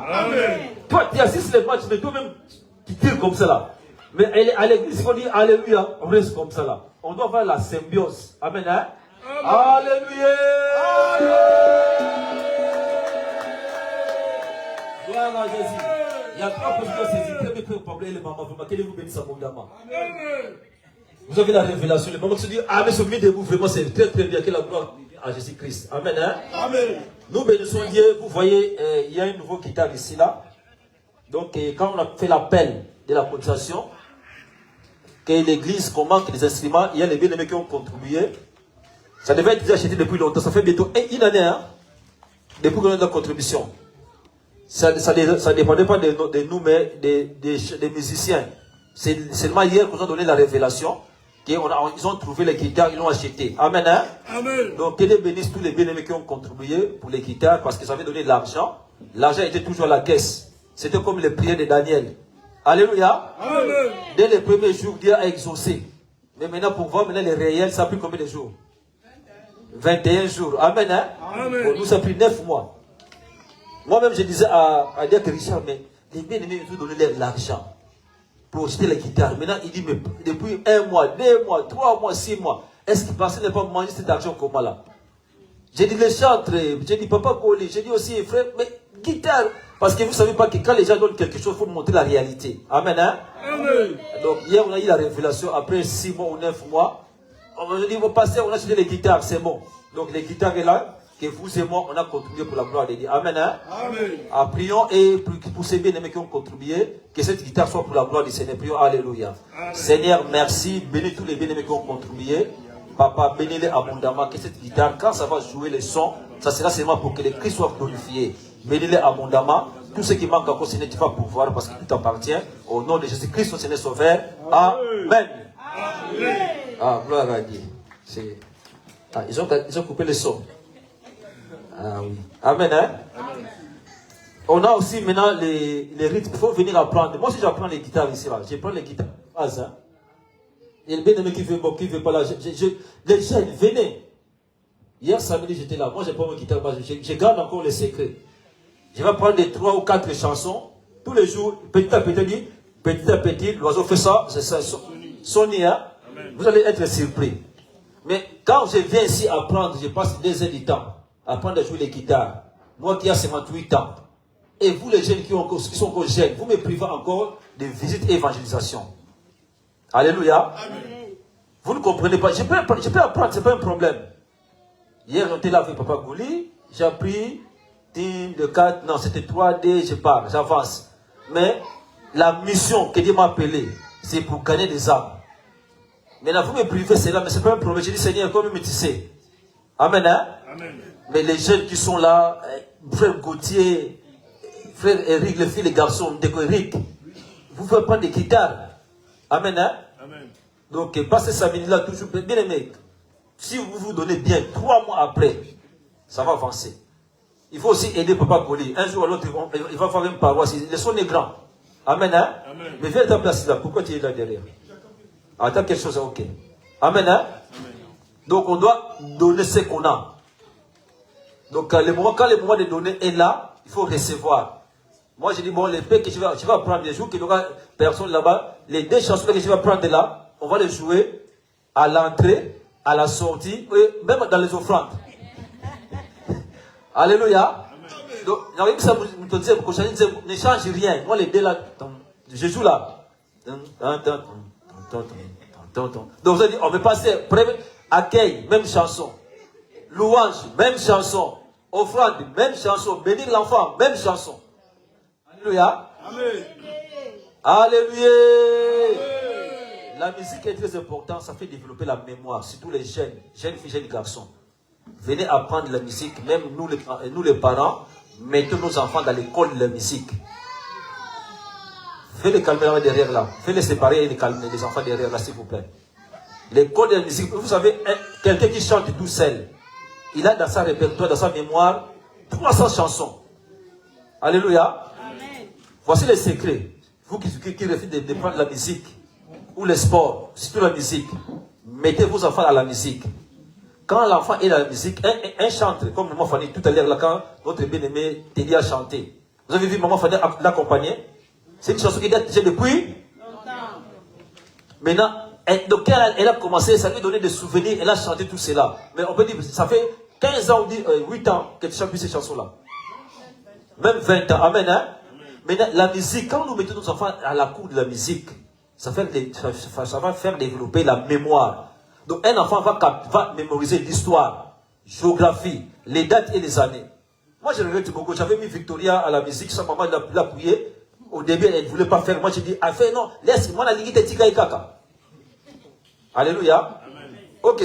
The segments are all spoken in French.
Amen. Toi, tu assistes les matchs, mais toi-même, tu tires comme ça là. Mais à l'église, il faut dire Alléluia, on reste comme ça là. On doit avoir la symbiose. Amen. Hein? Amen. Alléluia. Gloire à Jésus. Il y a trois personnes qui saisissent très bien que vous parlez les mamans. Vous marquez, vous bénissez abondamment. Vous avez la révélation. Les mamans se disent, ah mais ce milieu de vous, vraiment, c'est très très bien que la gloire à Jésus-Christ. Amen. Hein? Amen. Nous bénissons Dieu. Vous voyez, il y a une nouvelle guitare ici là. Donc, quand on a fait l'appel de la cotisation, que l'église manque des instruments, il y a les bien-aimés qui ont contribué. Ça devait être déjà acheté depuis longtemps. Ça fait bientôt une année, hein, depuis qu'on a la contribution. Ça ne dépendait pas de nous, mais des musiciens. C'est seulement hier qu'on a donné la révélation. Ils ont trouvé les guitares, ils l'ont acheté. Amen. Hein? Amen. Donc, que Dieu bénisse tous les bien-aimés qui ont contribué pour les guitares parce qu'ils avaient donné de l'argent. L'argent était toujours à la caisse. C'était comme les prières de Daniel. Alléluia. Amen. Dès les premiers jours, Dieu a exaucé. Mais maintenant, pour voir maintenant les réels, ça a pris combien de jours? 21 jours. Amen. Hein? Amen. Pour nous, ça a pris 9 mois. Moi-même, je disais à Dieu que Richard, mais les bien-aimés, ils ont donné l'argent pour acheter les guitares. Maintenant, il dit, mais depuis 1 mois, 2 mois, 3 mois, 6 mois, est-ce qu'il pensait ne pas manger cet argent comment là? J'ai dit les chantres, j'ai dit papa Goli, j'ai dit aussi frère, mais guitare. Parce que vous ne savez pas que quand les gens donnent quelque chose, il faut montrer la réalité. Amen. Hein? Amen. Donc hier, on a eu la révélation après 6 mois ou 9 mois. On a dit, pasteur, on a acheté les guitares, c'est bon. Donc les guitares est là, que vous et moi, on a contribué pour la gloire de Dieu. Amen. Hein? Amen. Prions et pour ces bien-aimés qui ont contribué, que cette guitare soit pour la gloire du Seigneur. Prions, alléluia. Amen. Seigneur, merci. Bénis tous les bien-aimés qui ont contribué. Papa, bénis-les abondamment. Que cette guitare, quand ça va jouer le son, ça sera seulement pour que le Christ soit glorifié. Bénis-les abondamment. Tout ce qui manque encore, Seigneur, tu vas pouvoir parce que tout t'appartient. Au nom de Jésus-Christ, au Seigneur Sauveur. Amen. Amen. Ah, gloire à Dieu. Ils ont coupé le son. Ah oui. Amen. Hein? Amen. On a aussi maintenant les rythmes. Il faut venir apprendre. Moi, si j'apprends les guitares ici, là, je prends les guitares. Hein? Il y a le bien-aimé qui veut pas là. Les jeunes, venez. Hier samedi, j'étais là. Moi, j'ai pas mon guitare. Je garde encore les secrets. Je vais prendre des 3 ou 4 chansons. Tous les jours, petit à petit, l'oiseau fait ça. C'est ça. Sonny, hein? Vous allez être surpris. Mais quand je viens ici apprendre, je passe 2 heures du temps. Apprendre à jouer les guitares. Moi qui ai 58 ans. Et vous les jeunes qui sont encore jeunes, vous me privez encore de visites et évangélisation. Alléluia. Amen. Vous ne comprenez pas. Je peux apprendre, ce n'est pas un problème. Hier, on était là avec Papa Gouli. J'ai appris de 4, non, c'était 3D, je pars, j'avance. Mais la mission que Dieu m'a appelée, c'est pour gagner des âmes. Maintenant, vous me privez cela, mais ce n'est pas un problème. J'ai dit, Seigneur, comme tu sais. Amen. Hein? Amen. Mais les jeunes qui sont là, frère Gauthier, frère Eric, les filles, les garçons, Eric, vous pouvez prendre des guitares. Amen. Hein? Amen. Donc, passez sa minute-là toujours. Bien aimé, si vous vous donnez bien, 3 mois après, ça va avancer. Il faut aussi aider Papa Goli. Un jour ou l'autre, il va faire une paroisse. Le son est grand. Amen. Hein? Amen. Mais viens ta place là. Pourquoi tu es là derrière? Attends quelque chose, ok. Amen. Hein? Amen. Donc, on doit donner ce qu'on a. Donc, quand le moment de donner est là, il faut recevoir. Moi, je dis, bon, les paix que je vais prendre des jours, qu'il y aura personne là-bas, les 2 chansons que je vais prendre là, on va les jouer à l'entrée, à la sortie, et même dans les offrandes. Alléluia. Donc, ça me disait, ne change rien. Moi, les 2 là, je joue là. Donc, vous allez dire, on va passer, accueil, même chanson. Louange, même chanson. Offrande, même chanson. Bénir l'enfant, même chanson. Alléluia. Amen. Alléluia. Amen. La musique est très importante, ça fait développer la mémoire, surtout les jeunes filles, jeunes garçons. Venez apprendre la musique, même nous les parents, mettons nos enfants dans l'école de la musique. Faites les calmer là derrière là. Faites les séparer et les calmer, les enfants derrière là, s'il vous plaît. L'école de la musique, vous savez, quelqu'un qui chante tout seul, il a dans sa répertoire, dans sa mémoire, 300 chansons. Alléluia. Amen. Voici les secrets. Vous qui refusez de prendre la musique, ou le sport, surtout la musique, mettez vos enfants à la musique. Quand l'enfant est dans la musique, un chantre, comme maman Fanny tout à l'heure, là, quand notre bien-aimé Teddy a chanté, Vous avez vu Maman Fanny l'accompagner? C'est une chanson qui date déjà depuis longtemps. Maintenant, donc elle a commencé, ça lui donnait des souvenirs, elle a chanté tout cela. Mais on peut dire, ça fait 15 ans, 8 ans qu'elle chante ces chansons-là. Même 20 ans. Amen. Hein? Maintenant, la musique, quand nous mettons nos enfants à la cour de la musique, ça va faire développer la mémoire. Donc un enfant va mémoriser l'histoire, géographie, les dates et les années. Moi je regrette beaucoup, j'avais mis Victoria à la musique, sa maman l'a prié. Au début elle ne voulait pas faire, moi j'ai dit, fait non, laisse-moi la ligue de Tika et Kaka. Alléluia. Ok,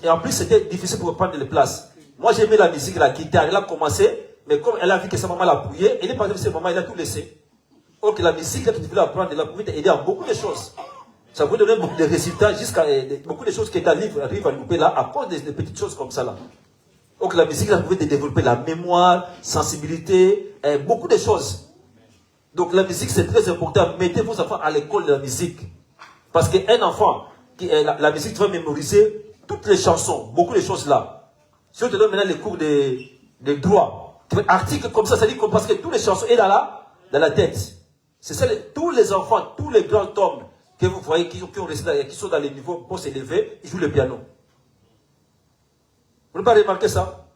et en plus c'était difficile pour prendre les places. Moi j'ai mis la musique, la guitare, elle a commencé, mais comme elle a vu que sa maman l'a prié, elle est partie de sa maman, elle a tout laissé. Ok, la musique, là, tu voulais apprendre, elle a pu t'aider à beaucoup de choses. Ça vous donner beaucoup de résultats, jusqu'à beaucoup de choses qui arrivent à louper là, à cause des petites choses comme ça là. Donc la musique, là, vous pouvez développer la mémoire, sensibilité, beaucoup de choses. Donc la musique, c'est très important. Mettez vos enfants à l'école de la musique. Parce qu'un enfant, la musique, tu vas mémoriser toutes les chansons, beaucoup de choses là. Si on te donne maintenant les cours de droit, articles comme ça dit parce que toutes les chansons sont là, dans la tête. C'est ça, tous les enfants, tous les grands hommes que vous voyez qui sont dans les niveaux pour s'élever, ils jouent le piano. Vous n'avez pas remarqué ça?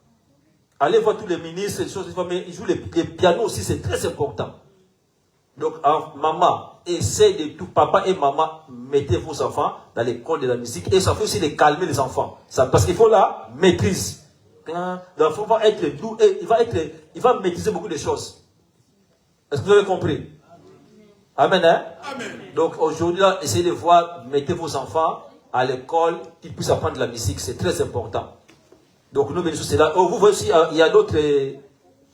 Allez voir tous les ministres, les choses, mais ils jouent les pianos aussi, c'est très important. Donc, maman, essayez de tout, papa et maman, mettez vos enfants dans l'école de la musique. Et ça fait aussi de calmer les enfants. Parce qu'il faut la maîtrise. L'enfant va être doux et il va maîtriser beaucoup de choses. Est-ce que vous avez compris? Amen, hein? Amen. Donc aujourd'hui, essayez de voir, mettez vos enfants à l'école, qu'ils puissent apprendre la musique, c'est très important. Donc nous bénissons cela. Oh, vous voyez aussi, il y a d'autres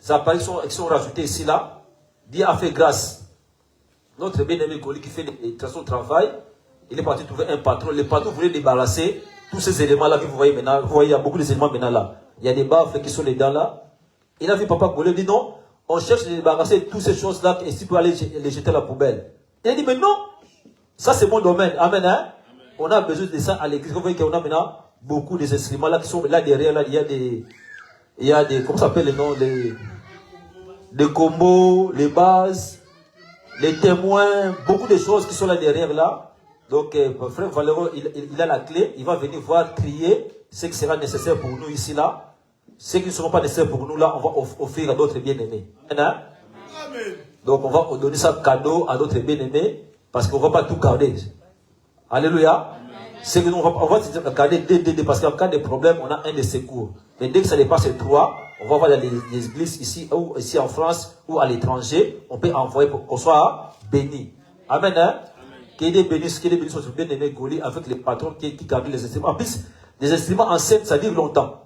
appareils qui sont rajoutés ici, là. Dieu a fait grâce. Notre bien-aimé Goli qui fait son travail, il est parti trouver un patron. Le patron voulait débarrasser tous ces éléments-là que vous voyez maintenant. Vous voyez, il y a beaucoup d'éléments maintenant là. Il y a des baffes qui sont dedans là. Il a vu papa Goli, il dit non. On cherche à débarrasser toutes ces choses-là et si pour aller les jeter à la poubelle. Il a dit, mais non, ça c'est mon domaine. Amen, hein? Amen. On a besoin de ça à l'église. Vous voyez qu'on a maintenant beaucoup des instruments là qui sont là derrière. Là, il y a des comment ça s'appelle les noms? Les combos, les bases, les témoins, beaucoup de choses qui sont là derrière là. Donc, frère Valero, il a la clé. Il va venir voir, trier ce qui sera nécessaire pour nous ici là. Ceux qui ne seront pas nécessaires pour nous, là, on va offrir à d'autres bien-aimés. Amen. Donc, on va donner ça cadeau à d'autres bien-aimés, parce qu'on ne va pas tout garder. Alléluia. C'est que nous, on va garder des, parce qu'en cas de problème, on a un de secours. Mais dès que ça dépasse les 3, on va voir dans les églises ici en France ou à l'étranger, on peut envoyer pour qu'on soit béni. Amen. Hein? Qu'il y ait des bénis sur le bien-aimé Goli avec les patrons qui gardent les instruments. En plus, les instruments anciens, ça dure longtemps.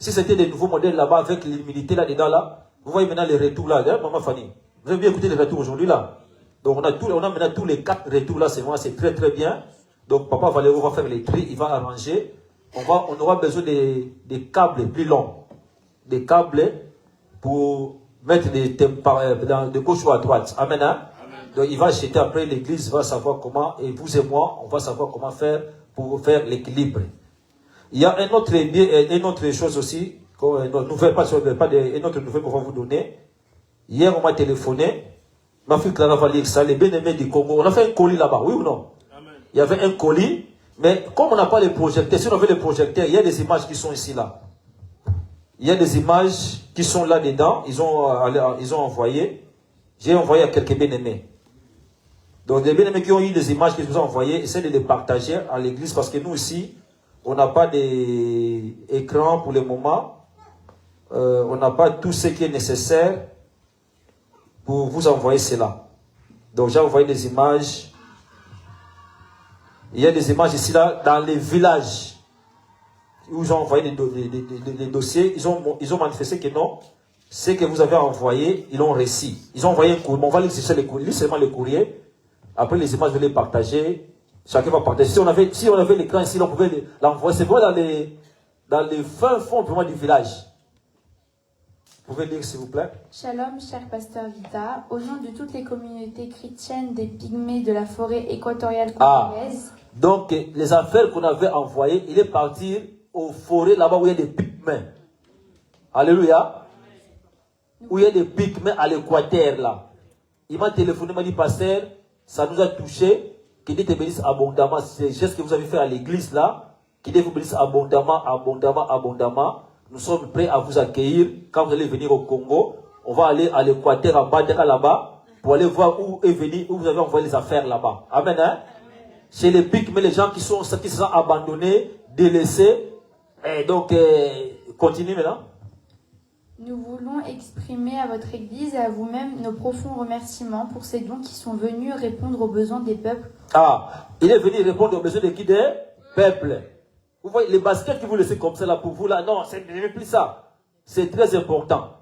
Si c'était des nouveaux modèles là-bas avec l'humidité là-dedans là, vous voyez maintenant les retours là, hein, Maman Fanny. Vous avez bien écouté les retours aujourd'hui là. Donc on a maintenant tous les 4 retours là, c'est très très bien. Donc Papa Valéro va faire les tri, il va arranger. On aura besoin des câbles plus longs. Des câbles pour mettre de gauche ou à droite. Amen, hein? Amen. Donc il va acheter après l'église, va savoir comment, et vous et moi, on va savoir comment faire pour faire l'équilibre. Il y a une autre chose aussi, une autre nouvelle qu'on va vous donner. Hier, on m'a téléphoné. Ma fille Clara va lire ça, les bien-aimés du Congo. On a fait un colis là-bas, oui ou non? Amen. Il y avait un colis, mais comme on n'a pas les projecteurs, si on avait les projecteurs, il y a des images qui sont ici là. Il y a des images qui sont là-dedans, ils ont envoyé. J'ai envoyé à quelques bien-aimés. Donc, les bien-aimés qui ont eu des images qu'ils nous ont envoyées, essayez de les partager à l'église parce que nous ici, on n'a pas d'écran pour le moment. On n'a pas tout ce qui est nécessaire pour vous envoyer cela. Donc j'ai envoyé des images. Il y a des images ici là dans les villages où ils ont envoyé des dossiers. Ils ont manifesté que non. Ce que vous avez envoyé, ils l'ont reçu. Ils ont envoyé un courrier. On va lire seulement le courrier. Après les images, je vais les partager. Chacun va partager. Si on avait l'écran ici, on pouvait l'envoyer. C'est vrai dans les fins fonds du village. Vous pouvez lire, s'il vous plaît. Shalom, cher pasteur Vita. Au nom de toutes les communautés chrétiennes des pygmées de la forêt équatoriale congolaise. Donc, les affaires qu'on avait envoyées, il est parti aux forêts là-bas où il y a des pygmées. Alléluia. où il y a des pygmées à l'Équateur là. Il m'a téléphoné, il m'a dit, pasteur, ça nous a touché, qu'il dit te bénisse abondamment. C'est le geste que vous avez fait à l'église là, qu'il dit vous bénisse abondamment, abondamment, abondamment. Nous sommes prêts à vous accueillir. Quand vous allez venir au Congo, on va aller à l'Équateur, à Badera là-bas, pour aller voir où est venu, où vous avez envoyé les affaires là-bas. Amen, hein? Chez les pygmées, les gens qui se sont abandonnés, délaissés. Et donc, continuez maintenant. Nous voulons exprimer à votre Église et à vous-même nos profonds remerciements pour ces dons qui sont venus répondre aux besoins des peuples. Ah, il est venu répondre aux besoins de qui? Des peuples. Vous voyez, les baskets que vous laissez comme ça là pour vous là, non, c'est plus ça. C'est très important.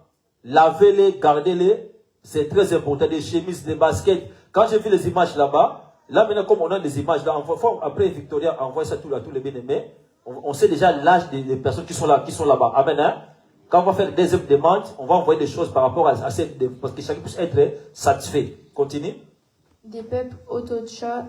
Lavez-les, gardez-les. C'est très important. Des chemises, des baskets. Quand j'ai vu les images là-bas, là maintenant comme on a des images là, après Victoria envoie ça à tous les bien-aimés. On sait déjà l'âge des personnes qui sont là-bas. Amen, hein? Quand on va faire une deuxième demande, on va envoyer des choses par rapport à cette demande, parce que chacun puisse être satisfait. Continue. Des peuples autochtones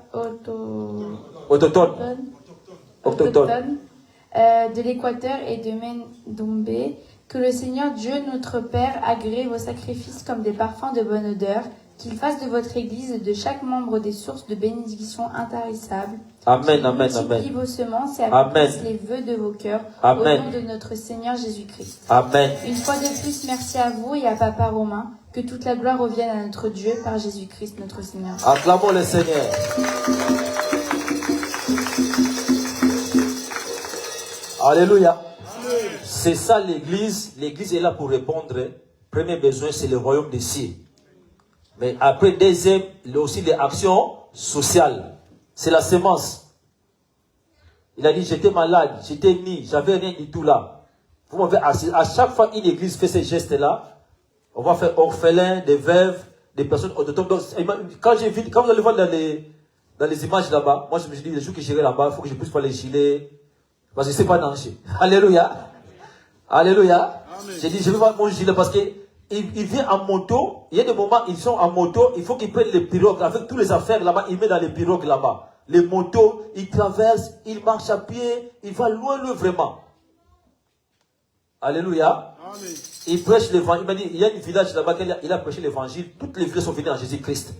de l'Équateur et de Mendombe, que le Seigneur Dieu, notre Père, agrée vos sacrifices comme des parfums de bonne odeur, qu'il fasse de votre Église et de chaque membre des sources de bénédiction intarissables. Amen, amen, amen. Multiplie vos semences et accomplisse les vœux de vos cœurs. Amen. Au nom de notre Seigneur Jésus-Christ. Amen. Une fois de plus, merci à vous et à Papa Romain. Que toute la gloire revienne à notre Dieu par Jésus-Christ notre Seigneur. Acclamons le Seigneur. Alléluia. C'est ça l'église. L'église est là pour répondre. Premier besoin, c'est le royaume des cieux. Mais après, deuxième, il y a aussi les actions sociales. C'est la semence. Il a dit, j'étais malade, j'étais ni, j'avais rien du tout là. Vous m'avez assis. À chaque fois une église fait ces gestes-là, on va faire orphelins, des veuves, des personnes autochtones. Donc, quand vous allez voir dans les images là-bas, moi je me suis dit, les jours que j'irai là-bas, il faut que je puisse pas les giler. Parce que c'est pas danger. Alléluia. Alléluia. J'ai dit, je vais voir mon gilet parce que il vient en moto. Il y a des moments, ils sont en moto. Il faut qu'ils prennent les pirogues. Avec toutes les affaires là-bas, ils mettent dans les pirogues là-bas. Les motos, ils traversent, ils marchent à pied. Ils vont loin, vraiment. Alléluia. Amen. Il prêche l'évangile. Il m'a dit, il y a un village là-bas, il a prêché l'évangile. Toutes les villes sont venues en Jésus-Christ.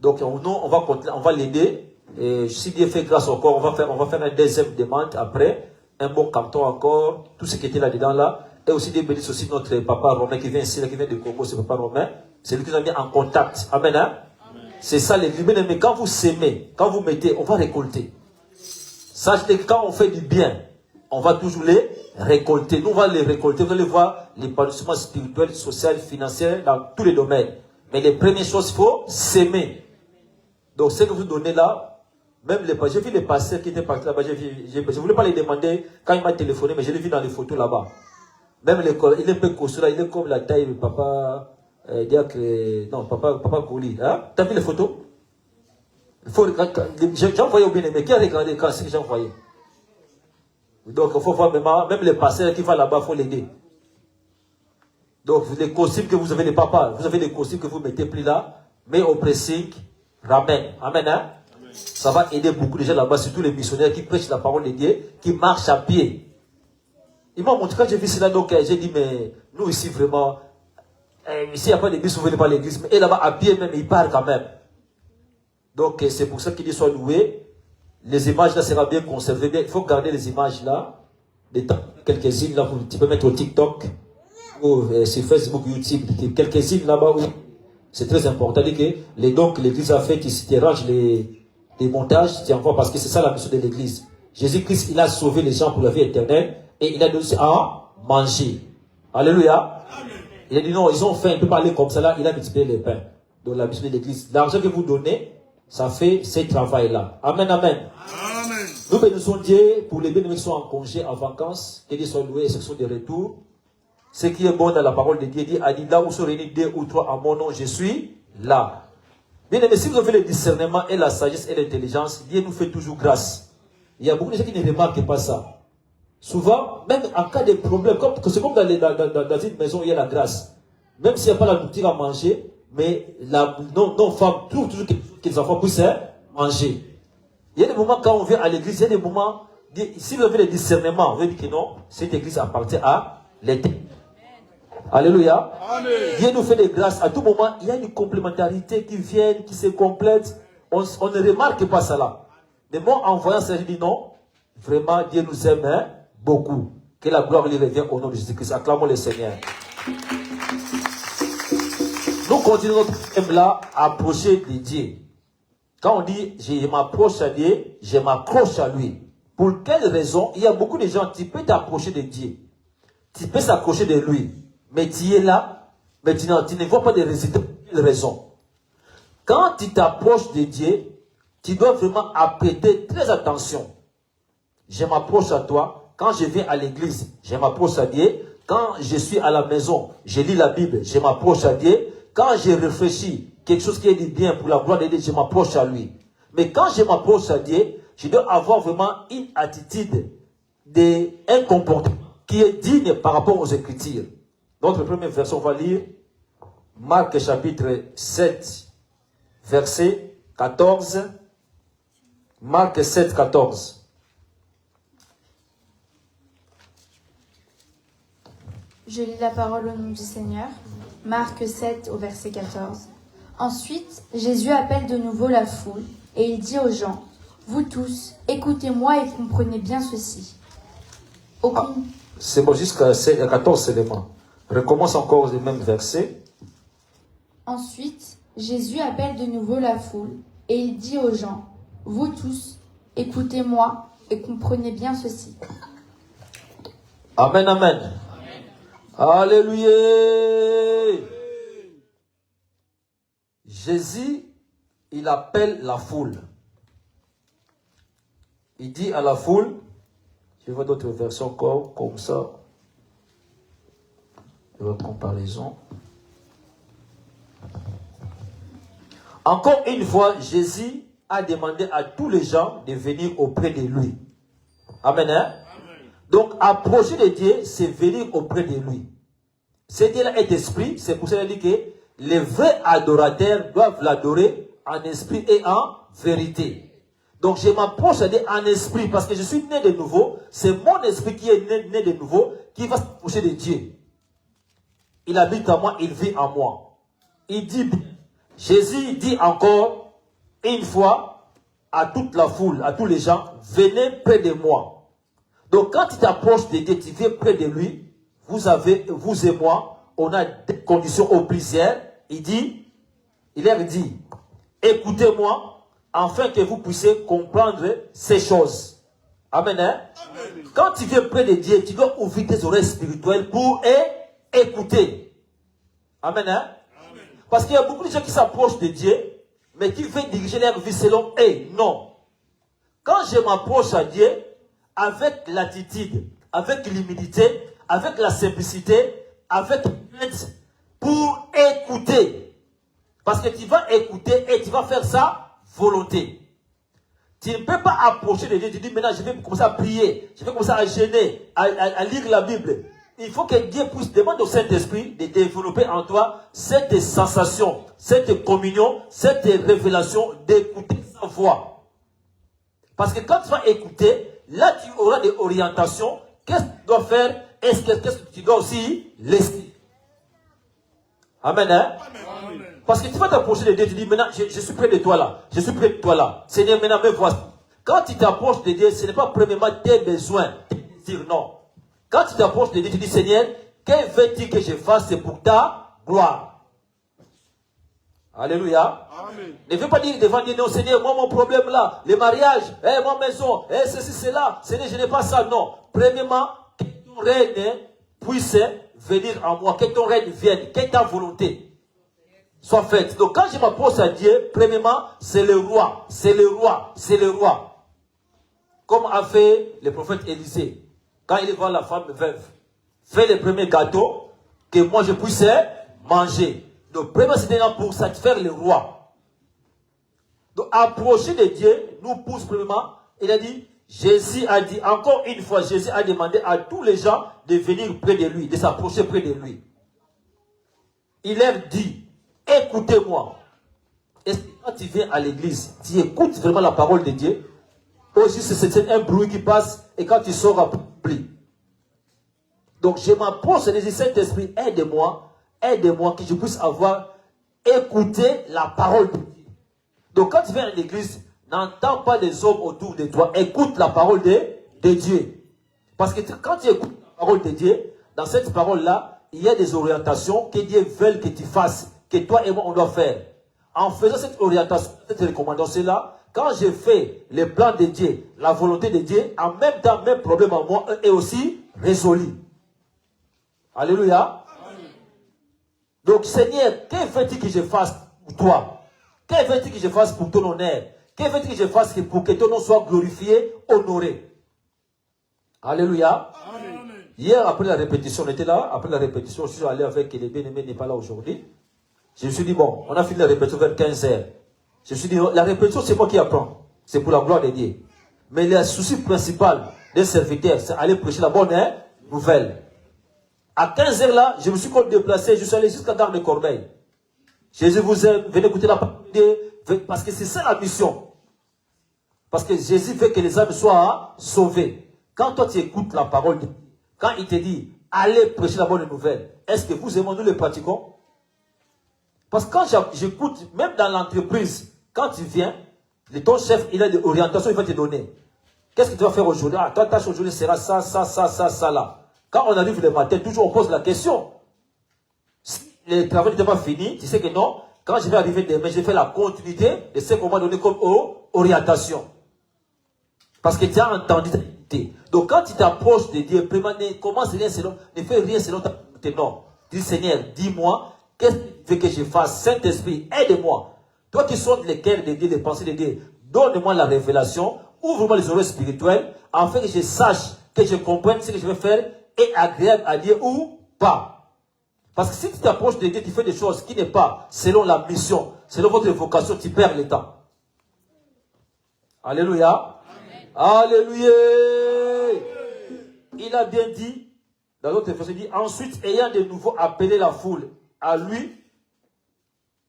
Donc, on va l'aider. Et si Dieu fait grâce encore, on va faire une deuxième demande après. Un bon canton encore. Tout ce qui était là-dedans là. Et aussi Dieu bénisse aussi notre papa Romain qui vient ici, là, qui vient de Congo, c'est papa Romain. C'est lui qui nous a mis en contact. Amen, hein? Amen. C'est ça l'église. Mais quand vous s'aimez, quand vous mettez, on va récolter. Sachez que quand on fait du bien, on va toujours les récolter. Nous, on va les récolter. Vous allez voir l'épanouissement spirituel, social, financier, dans tous les domaines. Mais les premières choses, il faut s'aimer. Donc, ce que vous donnez là, même j'ai vu les pasteurs qui étaient partis là-bas, je ne voulais pas les demander quand il m'a téléphoné, mais je l'ai vu dans les photos là-bas. Même il est un peu costaud là, il est comme la taille de papa, papa Kouli. Hein? Tu as vu les photos? J'ai envoyé au bien-aimé. Qui a regardé quand c'est que j'ai envoyé? Donc, il faut voir même les pasteurs qui vont là-bas, il faut l'aider. Donc, les costumes que vous avez, les papas, vous avez les costumes que vous mettez plus là, mais au pressing, ramène. Amen, hein? Amen. Ça va aider beaucoup de gens là-bas, surtout les missionnaires qui prêchent la parole de Dieu, qui marchent à pied. Il m'a montré, quand j'ai vu cela, donc j'ai dit, mais nous ici vraiment, ici il n'y a pas d'église, vous ne venez pas à l'église, mais là-bas à pied même, il part quand même. Donc c'est pour ça qu'il dit, soit loué. Les images là seront bien conservées. Il faut garder les images là. Quelques-unes là, tu peux mettre au TikTok ou sur Facebook, YouTube. Quelques-unes là-bas où c'est très important. Que les dons que l'église a fait, tu ranges les montages, tu envoies parce que c'est ça la mission de l'église. Jésus-Christ, il a sauvé les gens pour la vie éternelle et il a donné à manger. Alléluia. Amen. Il a dit non, ils ont faim, il peut parler comme ça là, il a multiplié les pains. Donc la mission de l'église, l'argent que vous donnez, ça fait ce travail-là. Amen, amen. Amen. Nous bénissons Dieu pour les bénéficiaires qui sont en congé, en vacances, que Dieu soit loué et ceux qui sont de retour. Ce qui est bon dans la parole de Dieu, dit, a dit là où sont réunis 2 ou 3 à mon nom, je suis là. Bien aimé, si vous avez le discernement et la sagesse et l'intelligence, Dieu nous fait toujours grâce. Il y a beaucoup de gens qui ne remarquent pas ça. Souvent, même en cas de problème, c'est comme dans une maison où il y a la grâce. Même s'il n'y a pas la nourriture à manger, mais nos femmes trouvent toujours que les enfants puissent manger. Il y a des moments quand on vient à l'église, il y a des moments, si vous avez le discernement, vous allez dire que non, cette église appartient à l'éternel. Alléluia. Amen. Dieu nous fait des grâces. À tout moment, il y a une complémentarité qui vient, qui se complète. On ne remarque pas cela. Mais moi, en voyant ça, je dis non. Vraiment, Dieu nous aime hein, beaucoup. Que la gloire lui revienne au nom de Jésus-Christ. Acclamons le Seigneur. Nous continuons notre thème là, approcher de Dieu. Quand on dit je m'approche à Dieu, je m'accroche à lui. Pour quelle raison? Il y a beaucoup de gens qui peuvent t'approcher de Dieu. Tu peux s'accrocher de lui. Mais tu es là, mais tu ne vois pas de résultats. Quelle raison? Quand tu t'approches de Dieu, tu dois vraiment prêter très attention. Je m'approche à toi. Quand je viens à l'église, je m'approche à Dieu. Quand je suis à la maison, je lis la Bible, je m'approche à Dieu. Quand je réfléchis, quelque chose qui est du bien pour la gloire de Dieu, je m'approche à lui. Mais quand je m'approche à Dieu, je dois avoir vraiment une attitude, un comportement qui est digne par rapport aux Écritures. Notre première verset, on va lire Marc chapitre 7, verset 14. Marc 7, 14. Je lis la parole au nom du Seigneur. Marc 7 au verset 14. Ensuite, Jésus appelle de nouveau la foule et il dit aux gens, « Vous tous, écoutez-moi et comprenez bien ceci. C'est bon, jusqu'à 14 seulement. Recommence encore le même verset. Ensuite, Jésus appelle de nouveau la foule et il dit aux gens, « Vous tous, écoutez-moi et comprenez bien ceci. » Amen, amen. Alléluia. Jésus, il appelle la foule. Il dit à la foule, je vois d'autres versions encore comme ça. Je vois comparaison. Encore une fois, Jésus a demandé à tous les gens de venir auprès de lui. Amen. Hein? Donc, approcher de Dieu, c'est venir auprès de lui. Ce Dieu-là est esprit, c'est pour cela qu'il dit que les vrais adorateurs doivent l'adorer en esprit et en vérité. Donc, je m'approche à Dieu en esprit parce que je suis né de nouveau. C'est mon esprit qui est né de nouveau qui va s'approcher de Dieu. Il habite en moi, il vit en moi. Il dit, Jésus dit encore une fois à toute la foule, à tous les gens, venez près de moi. Donc, quand tu t'approches de Dieu, tu viens près de lui, vous et moi, on a des conditions au plusieurs. Il leur dit, écoutez-moi, afin que vous puissiez comprendre ces choses. Amen. Hein? Amen. Quand tu viens près de Dieu, tu dois ouvrir tes oreilles spirituelles pour écouter. Amen. Hein? Amen. Parce qu'il y a beaucoup de gens qui s'approchent de Dieu, mais qui veulent diriger leur vie selon eux. Non. Quand je m'approche à Dieu, avec l'attitude, avec l'humilité, avec la simplicité, avec l'aide, pour écouter. Parce que tu vas écouter et tu vas faire sa volonté. Tu ne peux pas approcher de Dieu, tu dis maintenant je vais commencer à prier, je vais commencer à jeûner, à lire la Bible. Il faut que Dieu puisse demander au Saint-Esprit de développer en toi cette sensation, cette communion, cette révélation d'écouter sa voix. Parce que quand tu vas écouter, là tu auras des orientations. Qu'est-ce que tu dois faire? Qu'est-ce que tu dois aussi laisser? Amen. Hein? Amen. Parce que tu vas t'approcher de Dieu, tu dis maintenant je suis près de toi là. Je suis près de toi là. Seigneur, maintenant me voici. Quand tu t'approches de Dieu, ce n'est pas premièrement tes besoins, tes désirs, non. Quand tu t'approches de Dieu, tu dis Seigneur, que veux-tu que je fasse pour ta gloire? Alléluia. Amen. Ne veux pas dire devant Dieu, non Seigneur, moi mon problème là, le mariage, ma maison, ceci, cela, Seigneur, je n'ai pas ça, non. Premièrement, que ton règne puisse venir en moi, que ton règne vienne, que ta volonté soit faite. Donc quand je m'approche à Dieu, premièrement, c'est le roi, c'est le roi, c'est le roi. Comme a fait le prophète Élisée, quand il voit la femme veuve, fait le premier gâteau, que moi je puisse manger. Donc premièrement, c'était là pour satisfaire le roi. Donc approcher de Dieu nous pousse premièrement, il a dit, Jésus a dit, encore une fois, Jésus a demandé à tous les gens de venir près de lui, de s'approcher près de lui. Il leur dit, écoutez-moi. Est-ce que quand tu viens à l'église, tu écoutes vraiment la parole de Dieu? Ou juste c'est un bruit qui passe et quand tu sors, plus. Donc je m'approche et je dis, Saint-Esprit, aide-moi, que je puisse avoir écouté la parole de Dieu. Donc quand tu viens à l'église, n'entends pas les hommes autour de toi, écoute la parole de Dieu. Parce que quand tu écoutes la parole de Dieu, dans cette parole-là, il y a des orientations que Dieu veut que tu fasses, que toi et moi on doit faire. En faisant cette orientation, cette recommandation-là, quand je fais les plans de Dieu, la volonté de Dieu, en même temps, même problème à moi est aussi résolu. Alléluia. Amen. Donc, Seigneur, que veux-tu que je fasse pour toi? Que veux-tu que je fasse pour ton honneur? Que veux-tu que je fasse pour que ton nom soit glorifié, honoré? Alléluia. Amen. Hier, après la répétition, on était là. Après la répétition, je suis allé avec les bien-aimés, n'est pas là aujourd'hui. Je me suis dit, bon, on a fini la répétition vers 15h. Je me suis dit, la répétition, c'est moi qui apprends. C'est pour la gloire de Dieu. Mais le souci principal des serviteurs, c'est aller prêcher la bonne nouvelle. À 15h là, je me suis déplacé, je suis allé jusqu'à Gare de Corbeil. Jésus vous aime, venez écouter la parole de Dieu, parce que c'est ça la mission. Parce que Jésus veut que les âmes soient sauvées. Quand toi tu écoutes la parole de Dieu, quand il te dit, allez prêcher la bonne nouvelle, est-ce que vous et moi nous le pratiquons? Parce que quand j'écoute, même dans l'entreprise, quand tu viens, ton chef, il a des orientations, il va te donner. Qu'est-ce que tu vas faire aujourd'hui? Ah, toi, ta tâche aujourd'hui sera ça, ça, ça, ça, ça, là. Quand on arrive le matin, toujours on pose la question. Si le travail n'était pas fini, tu sais que non, quand je vais arriver demain, je vais faire la continuité de ce qu'on m'a donné comme orientation. Parce que tu as entendu. Donc quand tu t'approches de Dieu, ne fais rien selon ta volonté. Non. Dis Seigneur, dis-moi, qu'est-ce que tu veux que je fasse? Saint-Esprit, aide-moi. Toi qui sondes les cœurs de Dieu, les pensées de Dieu, donne-moi la révélation, ouvre-moi les oreilles spirituelles, afin que je sache, que je comprenne ce que je vais faire est agréable à Dieu ou pas. Parce que si tu t'approches de Dieu, tu fais des choses qui n'est pas selon la mission, selon votre vocation, tu perds le temps. Alléluia. Amen. Alléluia. Il a bien dit, dans l'autre verset, il dit, ensuite, ayant de nouveau appelé la foule à lui,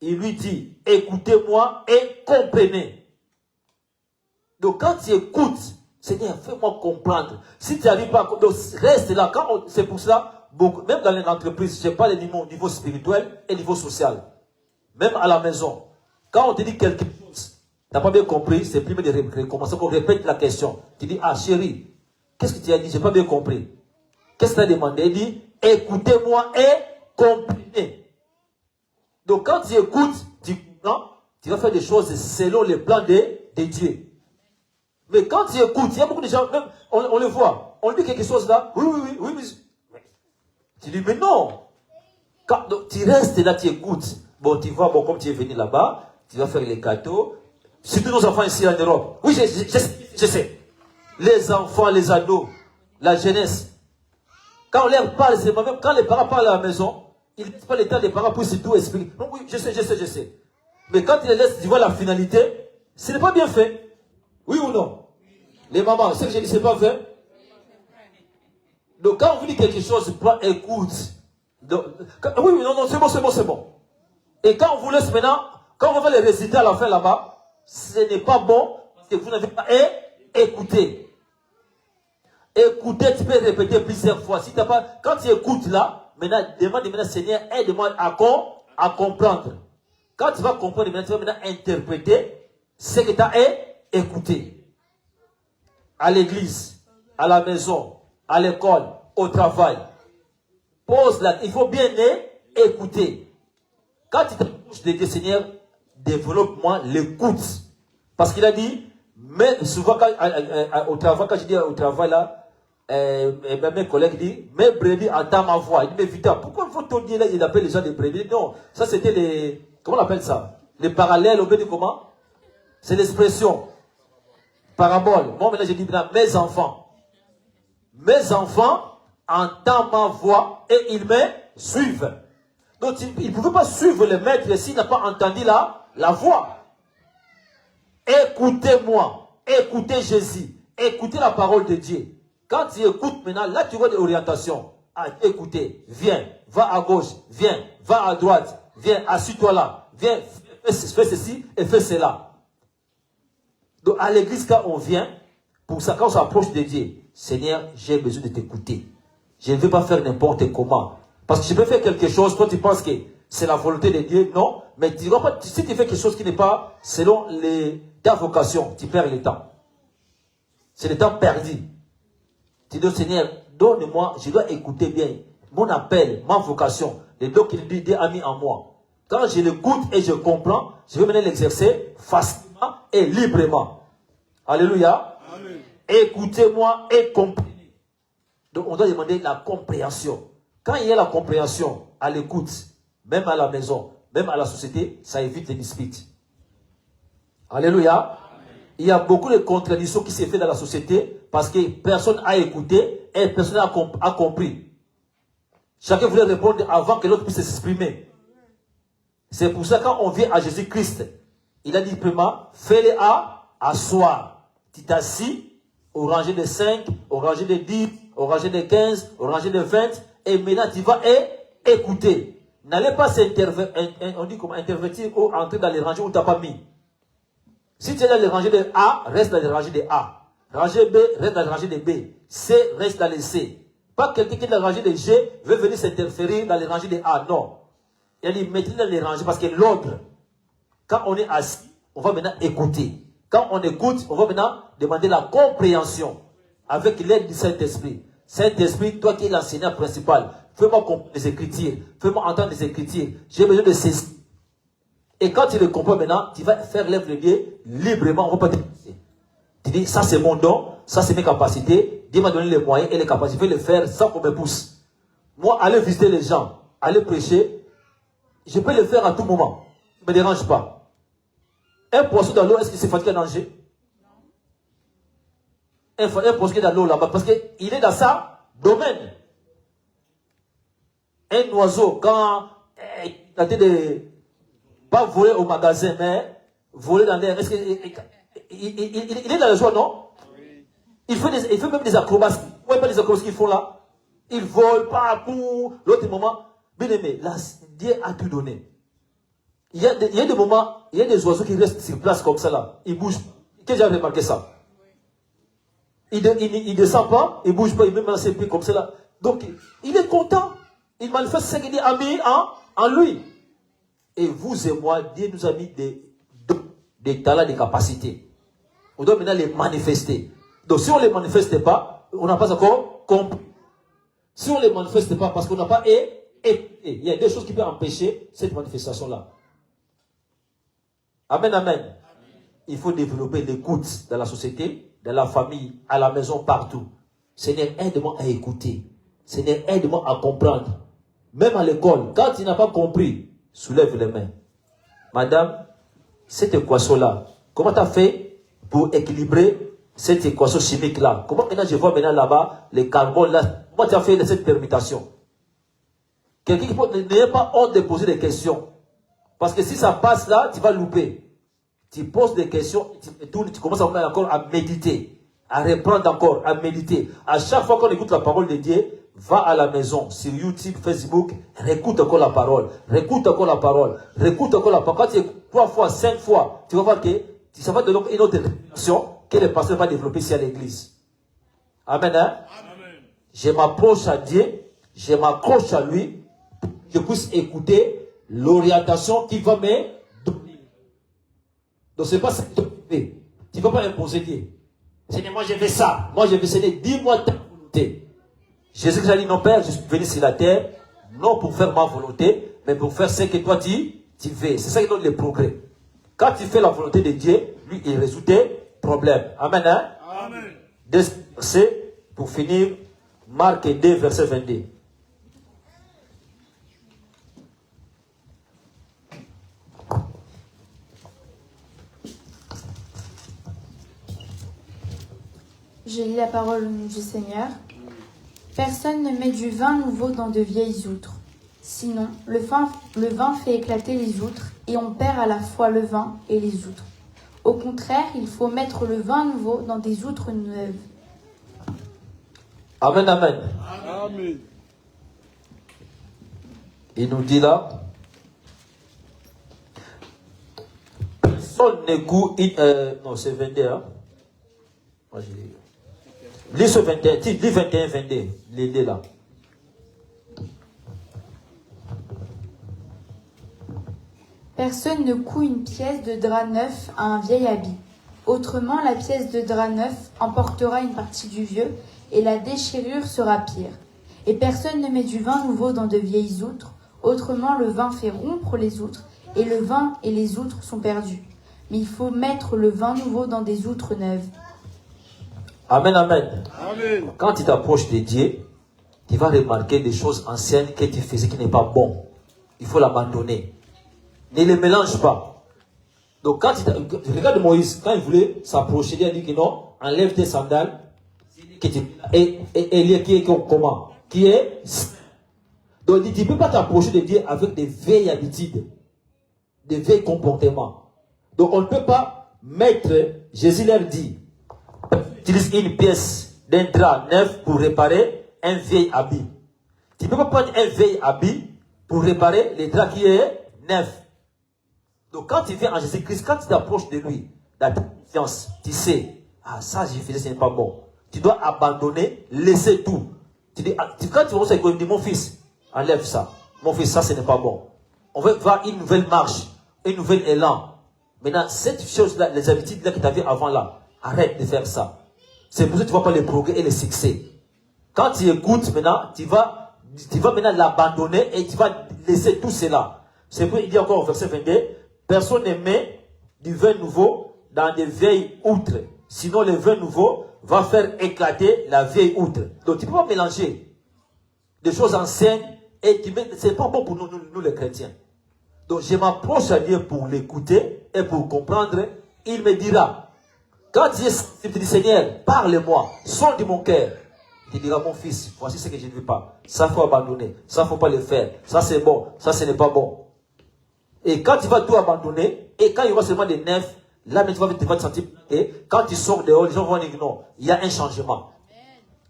il lui dit, écoutez-moi et comprenez. Donc quand tu écoutes, Seigneur, fais-moi comprendre. Si tu n'arrives pas à comprendre, reste là. C'est pour cela, même dans les entreprises, je parle au niveau spirituel et niveau social. Même à la maison. Quand on te dit quelque chose, tu n'as pas bien compris, c'est plus de recommencer, qu'on répète la question. Tu dis, ah chérie, qu'est-ce que tu as dit? Je n'ai pas bien compris. Qu'est-ce que tu as demandé? Il dit, écoutez-moi et comprenez. Donc quand tu écoutes, tu vas faire des choses selon les plans de Dieu. Mais quand tu écoutes, il y a beaucoup de gens, même, on le voit, on lui dit quelque chose là, oui, mais... Tu dis, mais non. Donc, tu restes là, tu écoutes. Bon, tu vois, bon, comme tu es venu là-bas, tu vas faire les gâteaux. Surtout nos enfants ici en Europe. Oui, je sais. Les enfants, les ados, la jeunesse. Quand on leur parle, c'est même quand les parents parlent à la maison, ils ne laissent pas le temps des parents pour se tout expliquer. Donc, oui, je sais. Mais quand ils les laissent, tu vois la finalité, ce n'est pas bien fait. Oui ou non? Les mamans, ce que j'ai dit, c'est pas vrai? Donc quand on vous dit quelque chose, prends, écoute. Donc, oui, non, c'est bon. Et quand on vous laisse maintenant, quand on va les réciter à la fin là-bas, ce n'est pas bon parce que vous n'avez pas écouté. Écouter, tu peux répéter plusieurs fois. Si t'as pas, quand tu écoutes là, maintenant, demande maintenant, Seigneur, aide-moi à comprendre. Quand tu vas comprendre, maintenant, tu vas maintenant interpréter ce que tu as écouté. À l'église, à la maison, à l'école, au travail. Il faut bien écouter. Quand tu t'approches de Dieu, Seigneur, développe-moi l'écoute. Parce qu'il a dit, mais souvent au travail, quand je dis au travail là, mes collègues disent, mes brebis entendent ma voix. Il dit, mais Vita, pourquoi votre Dieu là, il appelle les gens des brebis? Non, ça c'était les, comment on appelle ça? Les parallèles, au fait de comment? C'est l'expression. Parabole. Moi, maintenant, je dis, mes enfants entendent ma voix et ils me suivent. Donc, il ne pouvait pas suivre le maître s'il n'a pas entendu la voix. Écoutez-moi. Écoutez Jésus. Écoutez la parole de Dieu. Quand tu écoutes maintenant, là, tu vois des orientations. Ah, écoutez. Viens. Va à gauche. Viens. Va à droite. Viens. Assis-toi là. Viens. Fais ceci et fais cela. Donc, à l'église, quand on vient, pour ça, quand on s'approche de Dieu, Seigneur, j'ai besoin de t'écouter. Je ne vais pas faire n'importe comment. Parce que je peux faire quelque chose, toi tu penses que c'est la volonté de Dieu, non. Mais tu vas pas, si tu fais quelque chose qui n'est pas selon ta vocation, tu perds le temps. C'est le temps perdu. Tu dis, Seigneur, donne-moi, je dois écouter bien mon appel, ma vocation, les dons qu'il Dieu a mis en moi. Quand je l'écoute et je comprends, je vais maintenant l'exercer facilement et librement. Alléluia. Amen. Écoutez-moi et comprenez. Donc on doit demander la compréhension. Quand il y a la compréhension à l'écoute, même à la maison, même à la société, ça évite les disputes. Alléluia. Amen. Il y a beaucoup de contradictions qui se font dans la société parce que personne n'a écouté et personne n'a compris. Chacun voulait répondre avant que l'autre puisse s'exprimer. C'est pour ça que quand on vient à Jésus-Christ, il a dit premièrement, fais-le asseoir. Tu t'assis au rangé de 5, au rangé de 10, au rangé de 15, au rangé de 20, et maintenant tu vas écouter. N'allez pas intervertir ou entrer dans les rangées où tu n'as pas mis. Si tu es dans les rangées de A, reste dans les rangées de A. Rangée B, reste dans les rangées de B. C, reste dans les C. Pas quelqu'un qui est dans les rangées de G veut venir s'interférer dans les rangées de A. Non. Il a dit, mettez dans les rangées parce que l'ordre, quand on est assis, on va maintenant écouter. Quand on écoute, on va maintenant demander la compréhension avec l'aide du Saint-Esprit. Saint-Esprit, toi qui es l'enseignant principal, fais-moi comprendre les Écritures, fais-moi entendre les Écritures. J'ai besoin de saisir. Et quand tu le comprends maintenant, tu vas faire l'œuvre de Dieu librement. On ne va pas te laisser. Tu dis, ça c'est mon don, ça c'est mes capacités. Dieu m'a donné les moyens et les capacités. Je vais le faire sans qu'on me pousse. Moi, aller visiter les gens, aller prêcher, je peux le faire à tout moment. Ça ne me dérange pas. Un poisson dans l'eau, est-ce que c'est fatigué à nager? Un poisson qui est dans l'eau là-bas, parce qu'il est dans sa domaine. Un oiseau, quand il a de pas voler au magasin, mais voler dans l'air, est-ce qu'il il est dans le joie, non? Oui. Il fait même des acrobaties. Vous voyez pas les acrobaties qu'ils font là? Il vole partout. L'autre moment, bien aimé, là, Dieu a tout donné. Il y a des moments, il y a des oiseaux qui restent sur place comme ça là. Ils bougent. Qu'est-ce que j'ai remarqué ça? Il ne descend pas, il ne bouge pas, il met dans ses pieds comme ça là. Donc, il est content. Il manifeste ce qu'il a mis en lui. Et vous et moi, Dieu nous a mis des talents, des capacités. On doit maintenant les manifester. Donc, si on ne les manifeste pas, on n'a pas encore compris. Si on ne les manifeste pas parce qu'on n'a pas écouté, il y a des choses qui peuvent empêcher cette manifestation-là. Amen, amen. Il faut développer l'écoute dans la société, dans la famille, à la maison, partout. Seigneur, aide-moi à écouter. Seigneur, aide-moi à comprendre. Même à l'école, quand tu n'as pas compris, soulève les mains. Madame, cette équation-là, comment tu as fait pour équilibrer cette équation chimique-là? Comment maintenant je vois maintenant là-bas, les carbones là, comment tu as fait cette permutation? Quelqu'un qui n'ait pas honte de poser des questions. Parce que si ça passe là, tu vas louper. Tu poses des questions, tu commences encore à méditer, à reprendre encore, à méditer. À chaque fois qu'on écoute la parole de Dieu, va à la maison, sur YouTube, Facebook, réécoute encore la parole, réécoute encore la parole, réécoute encore la parole. Quand tu écoutes 3 fois, 5 fois, tu vas voir que ça va te donner une autre réflexion que le pasteur va développer ici à l'église. Amen, hein? Amen. Je m'approche à Dieu, je m'accroche à lui, pour que je puisse écouter l'orientation qu'il va me donner. Donc ce n'est pas ça que tu ne vas pas imposer Dieu. Seigneur, moi je veux ça. Moi je veux, Seigneur, dis-moi ta volonté. Jésus a dit, non Père, je suis venu sur la terre, non pour faire ma volonté, mais pour faire ce que toi tu veux. C'est ça qui donne le progrès. Quand tu fais la volonté de Dieu, lui, il résout tes problèmes. Amen, hein? Amen. Deux versets pour finir, Marc 2, verset 22. Je lis la parole du Seigneur. Personne ne met du vin nouveau dans de vieilles outres. Sinon, le vin fait éclater les outres et on perd à la fois le vin et les outres. Au contraire, il faut mettre le vin nouveau dans des outres neuves. Amen, amen. Amen. Il nous dit là, personne ne goûte... non, c'est 22, hein. Moi, j'ai... Lis ce 21, lis 21, 22, les deux là. Personne ne coud une pièce de drap neuf à un vieil habit. Autrement, la pièce de drap neuf emportera une partie du vieux, et la déchirure sera pire. Et personne ne met du vin nouveau dans de vieilles outres, autrement le vin fait rompre les outres, et le vin et les outres sont perdus. Mais il faut mettre le vin nouveau dans des outres neuves. Amen, amen. Amen. Quand tu t'approches de Dieu, tu vas remarquer des choses anciennes que tu faisais qui n'est pas bon. Il faut l'abandonner. Ne les mélange pas. Donc quand regarde Moïse, quand il voulait s'approcher, il a dit que non, enlève tes sandales. Et qui est comment? Qui est? Donc tu ne peux pas t'approcher de Dieu avec des vieilles habitudes, des vieilles comportements. Donc on ne peut pas mettre, Jésus leur dit, utilise une pièce d'un drap neuf pour réparer un vieil habit. Tu ne peux pas prendre un vieil habit pour réparer le drap qui est neuf. Donc quand tu viens en Jésus-Christ, quand tu t'approches de lui, dans ta confiance, tu sais, ah ça j'ai fait, ce n'est pas bon. Tu dois abandonner, laisser tout. Tu dis, quand tu vas au dis, mon fils, enlève ça. Mon fils, ça ce n'est pas bon. On veut voir une nouvelle marche, un nouvel élan. Maintenant, cette chose-là, les habitudes-là que tu avais avant là, arrête de faire ça. C'est pour ça que tu ne vois pas les progrès et les succès. Quand tu écoutes maintenant, tu vas maintenant l'abandonner et tu vas laisser tout cela. C'est pour il dit encore au verset 22, personne ne met du vin nouveau dans des vieilles outres. Sinon, le vin nouveau va faire éclater la vieille outre. Donc, tu ne peux pas mélanger des choses anciennes et ce n'est pas bon pour nous les chrétiens. Donc, je m'approche à Dieu pour l'écouter et pour comprendre. Il me dira, quand tu dis Seigneur, parle-moi, sonde mon cœur. Il dira, mon fils, voici ce que je ne veux pas. Ça, il faut abandonner. Ça, il ne faut pas le faire. Ça, c'est bon. Ça, ce n'est pas bon. Et quand tu vas tout abandonner, et quand il y aura seulement des neufs, là, tu vas te sentir. Et quand tu sors dehors, les gens vont dire non, il y a un changement.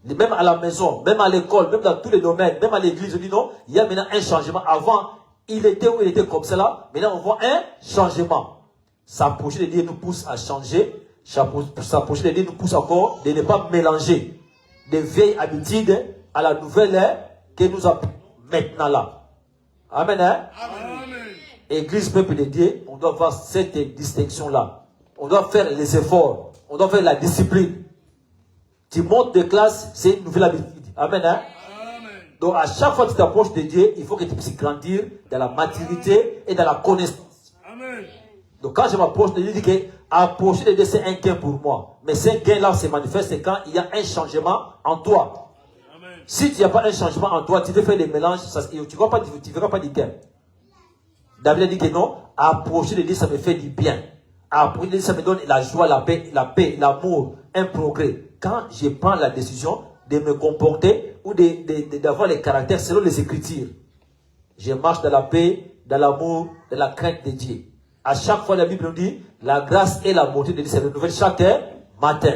Même à la maison, même à l'école, même dans tous les domaines, même à l'église, on dit non, il y a maintenant un changement. Avant, il était où il était comme cela. Maintenant, on voit un changement. S'approcher de Dieu nous pousse à changer. S'approcher de Dieu nous pousse encore de ne pas mélanger des vieilles habitudes à la nouvelle ère que nous apprenons maintenant là. Amen. Hein? Amen. Église, peuple de Dieu, on doit avoir cette distinction-là. On doit faire les efforts. On doit faire la discipline. Tu montes de classe, c'est une nouvelle habitude. Amen. Hein? Amen. Donc, à chaque fois que tu t'approches de Dieu, il faut que tu puisses grandir dans la maturité et dans la connaissance. Amen. Donc, quand je m'approche de Dieu, je dis que approcher de Dieu, c'est un gain pour moi. Mais ce gain-là se manifeste quand il y a un changement en toi. Amen. Si tu n'as pas un changement en toi, tu veux faire des mélanges, tu ne verras pas du gain. David a dit que non, approcher de Dieu, ça me fait du bien. Approcher de Dieu, ça me donne la joie, la paix, l'amour, un progrès. Quand je prends la décision de me comporter ou d'avoir les caractères selon les Écritures, je marche dans la paix, dans l'amour, dans la crainte de Dieu. À chaque fois, la Bible nous dit, la grâce et la bonté de Dieu se renouvellent chaque matin.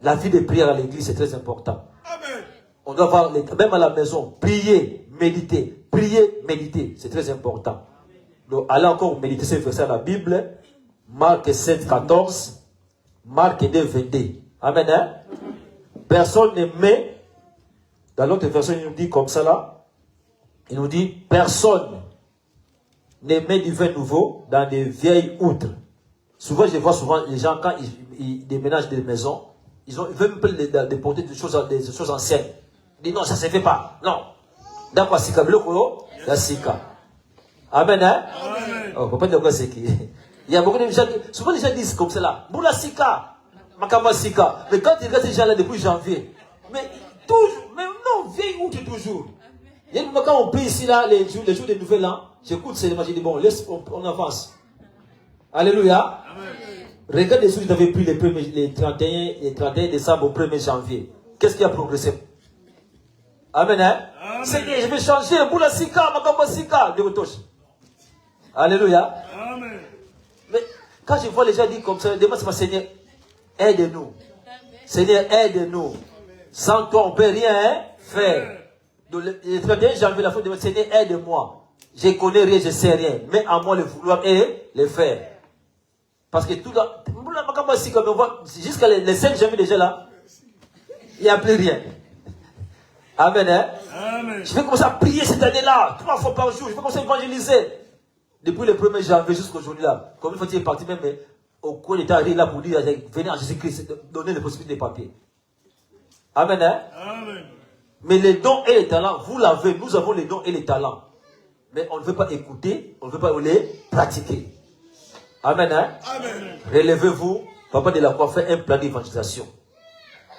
La vie de prière à l'église, c'est très important. Amen. On doit voir, même à la maison, prier, méditer. Prier, méditer, c'est très important. Donc, allez encore méditer ce verset à la Bible. Marc 7, 14. Marc 2, 22. Amen. Hein? Personne ne met, dans l'autre version, il nous dit comme ça là. Il nous dit, personne ne met du vin nouveau dans des vieilles outres. Souvent, je vois souvent les gens, quand ils déménagent des maisons, ils veulent même de porter des choses anciennes. Ils disent non, ça ne se fait pas. Non. Dans quoi sika, la sika. Amen. Hein? Amen. Oh, papa, c'est qui? Il y a beaucoup de gens qui, souvent les gens disent comme cela. Moula sika. Makama sika. Mais quand ils regardent ces gens-là depuis janvier, mais toujours, mais non, vieille outre toujours. Il y a quand on prie ici, là, les jours des nouvelles an, j'écoute ces images, je dis bon, on avance. Alléluia. Amen. Regarde les jours que vous avez pris les 31 décembre au 1er janvier. Qu'est-ce qui a progressé? Amen. Hein? Amen. C'est que je vais changer. Moula sika, makama sika. Dieu touche. Alléluia. Amen. Mais quand je vois les gens dire comme ça, demande à Seigneur, aide-nous. Seigneur, aide-nous. Sans toi, on ne peut rien faire. Donc, le 31 janvier, la fois de Seigneur, aide-moi. Je ne connais rien, je ne sais rien. Mais à moi le vouloir et le faire. Parce que tout là, jusqu'à les 5 janvier déjà là, il n'y a plus rien. Amen. Hein? Amen. Je vais commencer à prier cette année-là, 3 fois par jour. Je vais commencer à évangéliser. Depuis le 1er janvier jusqu'à aujourd'hui là, comme une fois il est parti même, mais au coin il est arrivé là pour dire, venez en Jésus-Christ, donner les possibilités des papiers. Amen, hein? Amen. Mais les dons et les talents, vous l'avez, nous avons les dons et les talents. Mais on ne veut pas écouter, on ne veut pas les pratiquer. Amen, hein? Amen. Relevez-vous, Papa de la Croix fait un plan d'évangélisation.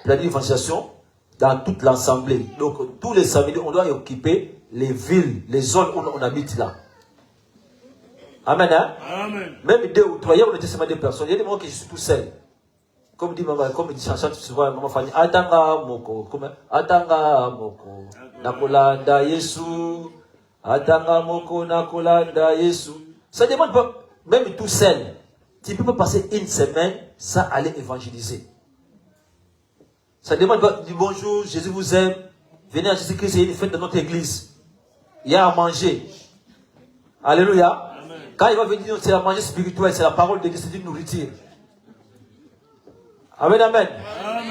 Plan d'évangélisation dans toute l'assemblée. Donc tous les samedis, on doit occuper les villes, les zones où on habite là. Amen, hein? Amen. Même 2 ou 3, hier on était seulement 2 personnes. Il y a des moments que je suis tout seul. Comme dit maman, comme dit chante souvent maman Fanny, atanga moko, nakolanda Yesu, atanga moko nakolanda Yesu. Ça demande pas, même tout seul, tu peux pas passer une semaine sans aller évangéliser. Ça demande pas, dis bonjour, Jésus vous aime, venez à Jésus-Christ, il y a une fête dans notre église. Il y a à manger. Alléluia. Amen. Quand il va venir, c'est la manger spirituelle, c'est la parole de Dieu, c'est une nourriture. Amen, amen. Amen.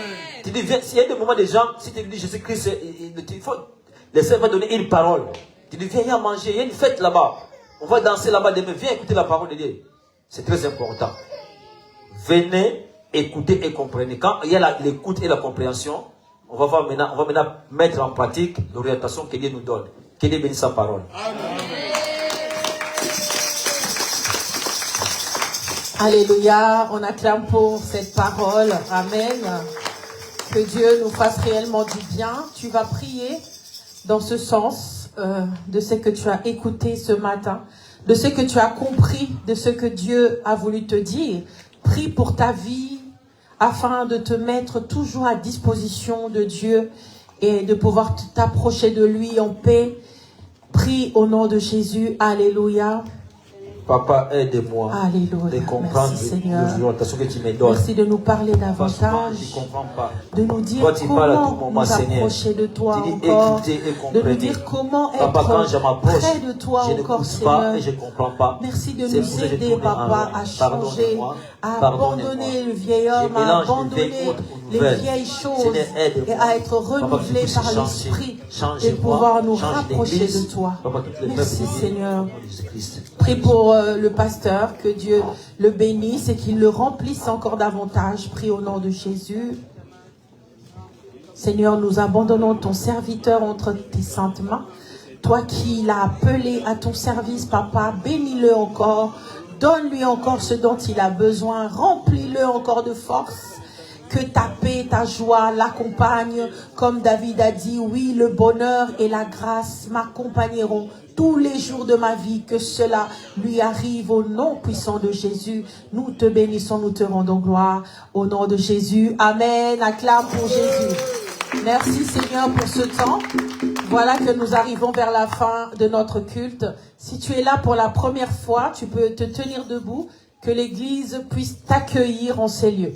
Tu dis, s'il y a des moments des gens, si tu dis Jésus-Christ, il faut laisser donner une parole. Tu dis, viens manger, il y a une fête là-bas. On va danser là-bas demain, viens écouter la parole de Dieu. C'est très important. Venez, écoutez et comprenez. Quand il y a l'écoute et la compréhension, on va maintenant mettre en pratique l'orientation que Dieu nous donne. Que Dieu bénisse sa parole. Amen. Alléluia, on acclame pour cette parole. Amen. Que Dieu nous fasse réellement du bien. Tu vas prier dans ce sens de ce que tu as écouté ce matin, de ce que tu as compris, de ce que Dieu a voulu te dire. Prie pour ta vie afin de te mettre toujours à disposition de Dieu et de pouvoir t'approcher de lui en paix. Prie au nom de Jésus. Alléluia. Papa, aide-moi de comprendre l'orientation que tu me donnes. Merci de nous parler davantage, de nous dire comment nous approcher de toi encore, de nous dire comment être près de toi encore, Seigneur. Merci de nous aider, Papa, à changer, à abandonner le vieil homme, à abandonner les vieilles choses et à être renouvelés par l'Esprit et pouvoir nous rapprocher de toi. Merci, Seigneur. Prie pour le pasteur, que Dieu le bénisse et qu'il le remplisse encore davantage. Prie au nom de Jésus. Seigneur, nous abandonnons ton serviteur entre tes saintes mains. Toi qui l'as appelé à ton service, Papa, bénis-le encore. Donne-lui encore ce dont il a besoin. Remplis-le encore de force. Que ta paix, ta joie l'accompagnent. Comme David a dit, oui, le bonheur et la grâce m'accompagneront tous les jours de ma vie. Que cela lui arrive au nom puissant de Jésus. Nous te bénissons, nous te rendons gloire. Au nom de Jésus. Amen. Acclame pour Jésus. Merci Seigneur pour ce temps. Voilà que nous arrivons vers la fin de notre culte. Si tu es là pour la première fois, tu peux te tenir debout, que l'Église puisse t'accueillir en ces lieux.